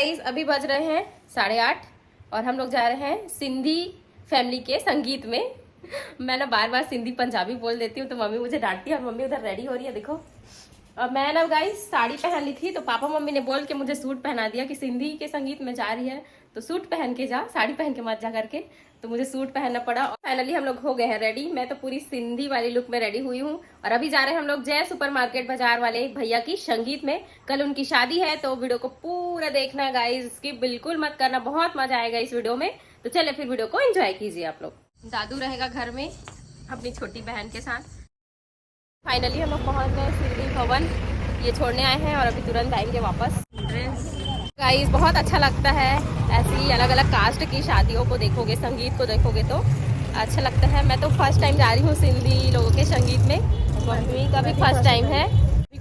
Guys अभी बज रहे हैं 8:30 और हम लोग जा रहे हैं सिंधी फैमिली के संगीत में। मैं ना बार बार सिंधी पंजाबी बोल देती हूँ तो मम्मी मुझे डांटती है और मम्मी उधर रेडी हो रही है। देखो और मैं ना गाइस साड़ी पहन ली थी तो पापा मम्मी ने बोल के मुझे सूट पहना दिया कि सिंधी के संगीत में जा रही है तो सूट पहन के जा, साड़ी पहन के मत जा करके। तो मुझे सूट पहनना पड़ा और फाइनली हम लोग हो गए हैं रेडी। मैं तो पूरी सिंधी वाली लुक में रेडी हुई हूँ और अभी जा रहे हैं हम लोग जय सुपरमार्केट बाजार वाले भैया की संगीत में। कल उनकी शादी है तो वीडियो को पूरा देखना गाइस, स्किप बिल्कुल मत करना, बहुत मजा आएगा इस वीडियो में। तो चले फिर वीडियो को एंजॉय कीजिए आप लोग। दादू रहेगा घर में अपनी छोटी बहन के साथ। फाइनली हम लोग पहुंच गए सिंधी भवन, ये छोड़ने आए हैं और अभी तुरंत आएंगे वापस। गाइस बहुत अच्छा लगता है ऐसी अलग अलग कास्ट की शादियों को देखोगे, संगीत को देखोगे तो अच्छा लगता है। मैं तो फर्स्ट टाइम जा रही हूँ सिंधी लोगों के संगीत में, मम्मी का भी फर्स्ट टाइम है।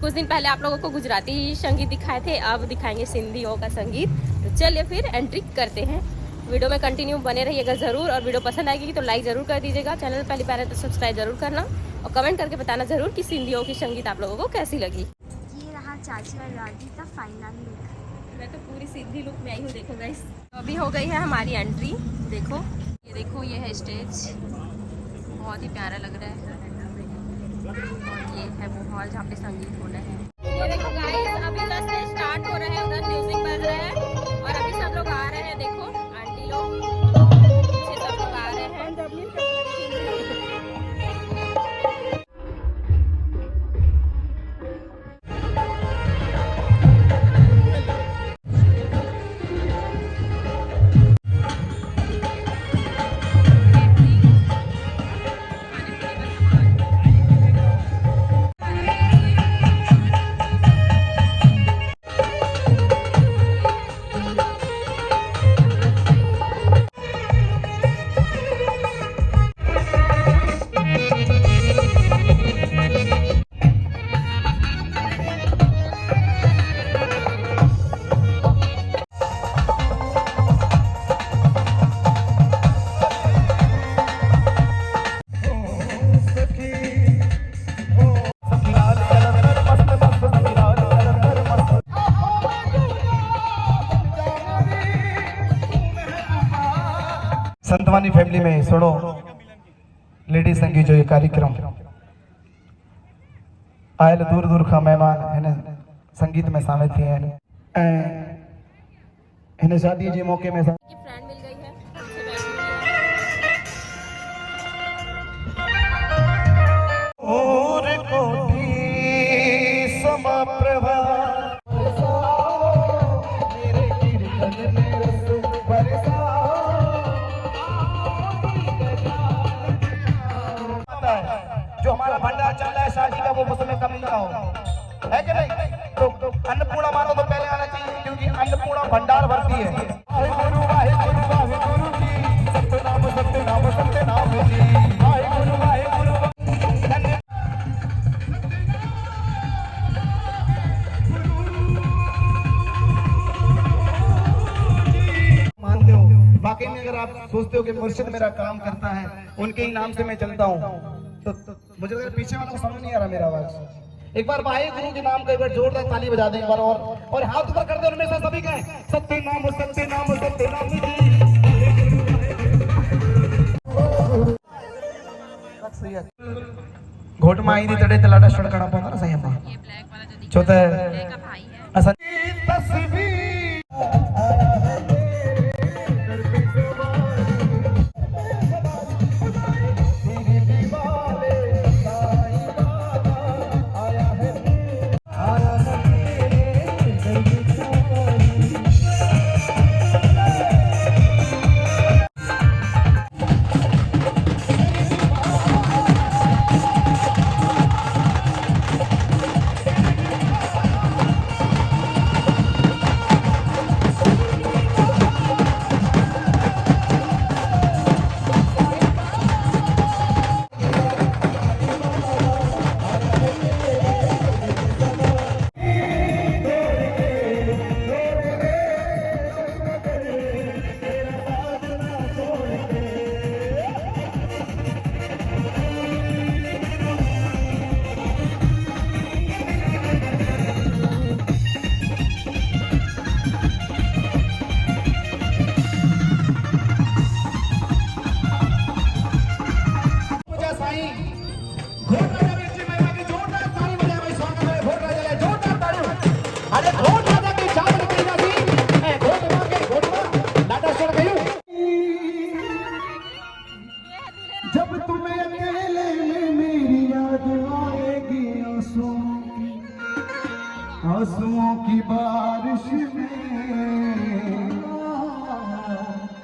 कुछ दिन पहले आप लोगों को गुजराती संगीत दिखाए थे, अब दिखाएंगे सिंधियों का संगीत। तो चलिए फिर एंट्री करते हैं। वीडियो में कंटिन्यू बने रहिएगा जरूर और वीडियो पसंद आएगी तो लाइक जरूर कर दीजिएगा। चैनल पहली बार है तो सब्सक्राइब जरूर करना और कमेंट करके बताना जरूर कि सिंधियों की संगीत आप लोगों को कैसी लगी। ये रहा चाची और दादी का फाइनल लुक। मैं तो पूरी सिंधी लुक में आई हूँ। देखो गाइस अभी हो गई है हमारी एंट्री। देखो ये है स्टेज, बहुत ही प्यारा लग रहा है और ये है वो हॉल जहाँ पे संगीत होना है। ये देखो गाइस अभी बस स्टार्ट हो रहा है, उधर म्यूजिक बज रहा है और अभी सब लोग आ रहे हैं। देखो आंटी लोग पीछे सब लोग आ रहे हैं। संतवानी फैमिली में सुनो लेडी संगीत जो ये कार्यक्रम आयल दूर दूर का मेहमान हिन संगीत में शामिल थी हैं। हिन शादी के मौके में फ्रेंड मिल गई है, पीछे बैठी हुई है। और कोटि समा प्रभा मेरे कीर्तन में रस बरसा। जो हमारा भंडारा चल रहा है शादी का वो उसमें कमी ना हो, है कि नहीं? तो अन्नपूर्णा मानो तो पहले आना चाहिए क्योंकि अन्नपूर्णा भंडार भरती है। वाहेगुरु वाहेगुरु जी, सत्यनाम सत्यनाम सत्यनाम जी, वाहेगुरु वाहेगुरु। मानते हो वाकई में, अगर आप सोचते हो कि मुर्शिद मेरा काम करता है, उनके ही नाम से मैं चलता हूँ तो मुझे लग पीछे वालों को समझ नहीं आ रहा मेरा आवाज। एक बार वाहेगुरु के नाम का एक बार जोरदार ताली बजा दें एक बार और हाथ ऊपर कर दे उनमें से सभी कहें सत्यनाम सत्यनाम सत्यनाम जी। घोट में आई थी तड़े तलाड़ा सड़कना पौंदा ना सही अम्मा ये ब्लैक वाला जो दिख छोटा रहा है का भाई है। असन तस्वीर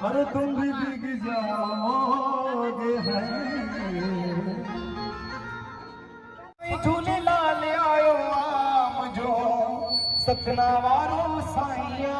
अरे तुम भी भीग जाओगे झूले लाल आयो आम जो सतना वारो साइया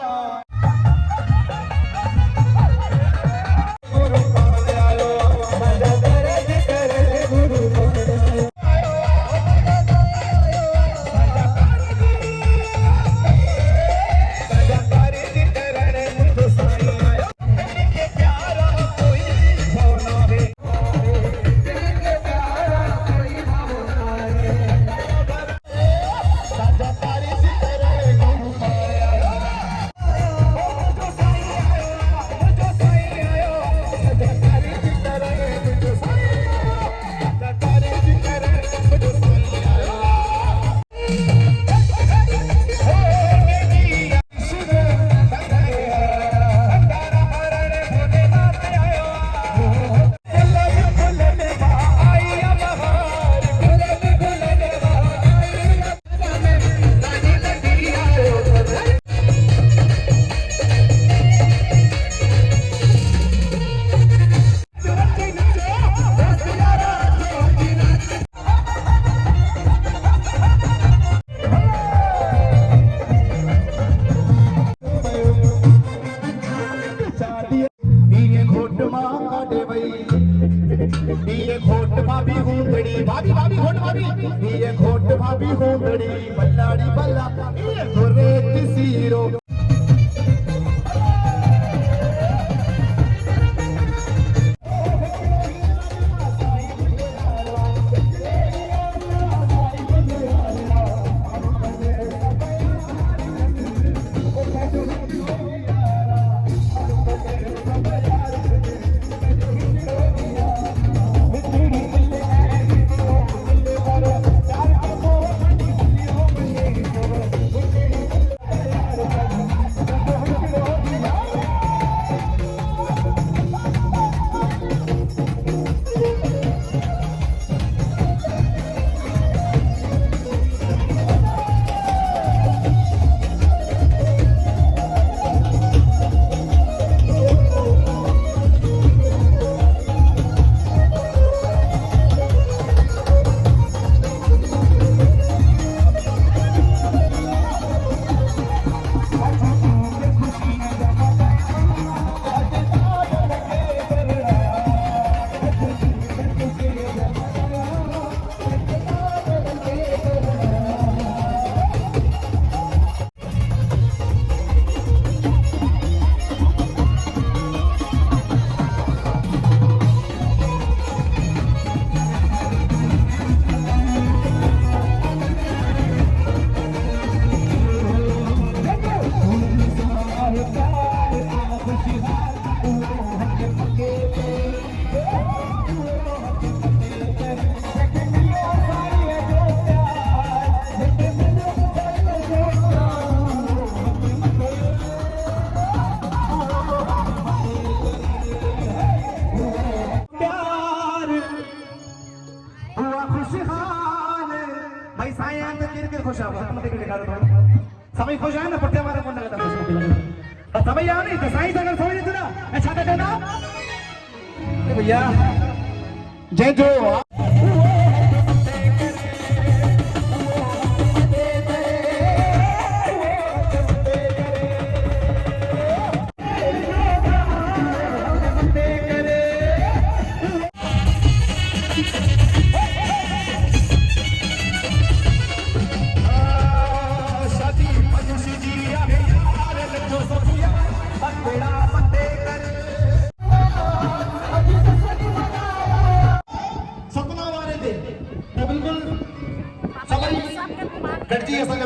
भाभी भाभी घोट भाभी ये घोट भाभी घोटड़ी बल्लाड़ी बल्ला ये गोरे तिसीरो सभी खुश है ना पट्टे मारे कौन लगता है सभी यार नहीं तो साईं अगर सोई नहीं ना अच्छा तो ना भैया जय जो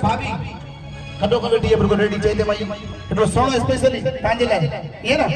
भाभी खडो खडो टीए बिल्कुल रेडी चाहिए भाई एटलो सोनो स्पेशली तांजे लाए ये ना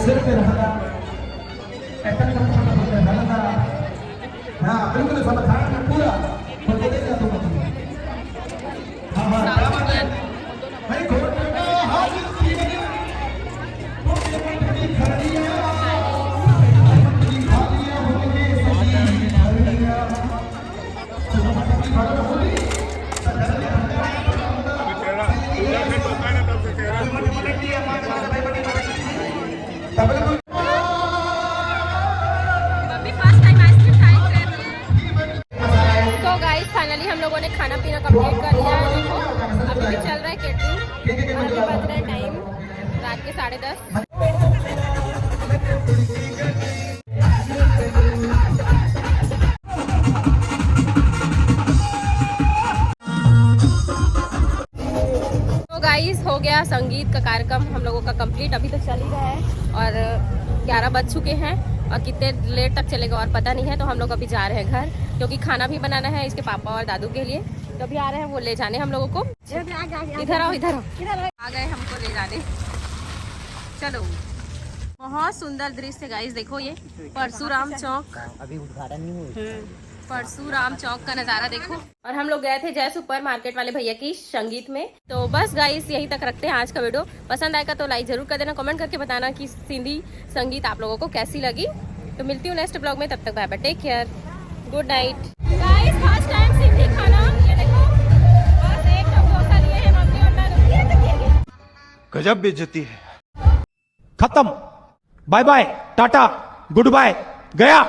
सिर पे रहना ऐसा रहना। हाँ बिल्कुल समाधान में पूरा बोलेगा तुम। हाँ हाँ क्या बात है भाई घोड़ का हाथ तो गाइस फाइनली हम लोगों ने खाना पीना कंप्लीट कर लिया है। देखो अभी भी चल रहा है कैटरिंग और अभी बज रहा है टाइम रात के 10:30। तो गाइस हो गया संगीत का कार्यक्रम हम लोगों का कंप्लीट। अभी तो चल ही रहा है और 11 बज चुके हैं और कितने लेट तक चलेगा और पता नहीं है। तो हम लोग अभी जा रहे हैं घर क्योंकि खाना भी बनाना है इसके पापा और दादू के लिए। तो अभी आ रहे हैं वो ले जाने हम लोगों को। इधर आओ इधर आओ, आ गए हमको ले जाने। चलो बहुत सुंदर दृश्य गाइस देखो ये परशुराम चौक, अभी उद्घाटन नहीं हुआ। परशुराम चौक का नजारा देखो। और हम लोग गए थे जय सुपर मार्केट वाले भैया की संगीत में। तो बस गाइस यहीं तक रखते हैं आज का वीडियो। पसंद आएगा तो लाइक जरूर कर देना, कमेंट करके बताना कि सिंधी संगीत आप लोगों को कैसी लगी। तो मिलती हूँ नेक्स्ट ब्लॉग में, तब तक bye bye, take care, good night. Guys first time Sindhi खाना ये देखो, बस एक डोसा लिए हैं मम्मी और दादू। ये देखिए गजब बेइज्जती है। खत्म, bye bye, ta-ta, goodbye, गया।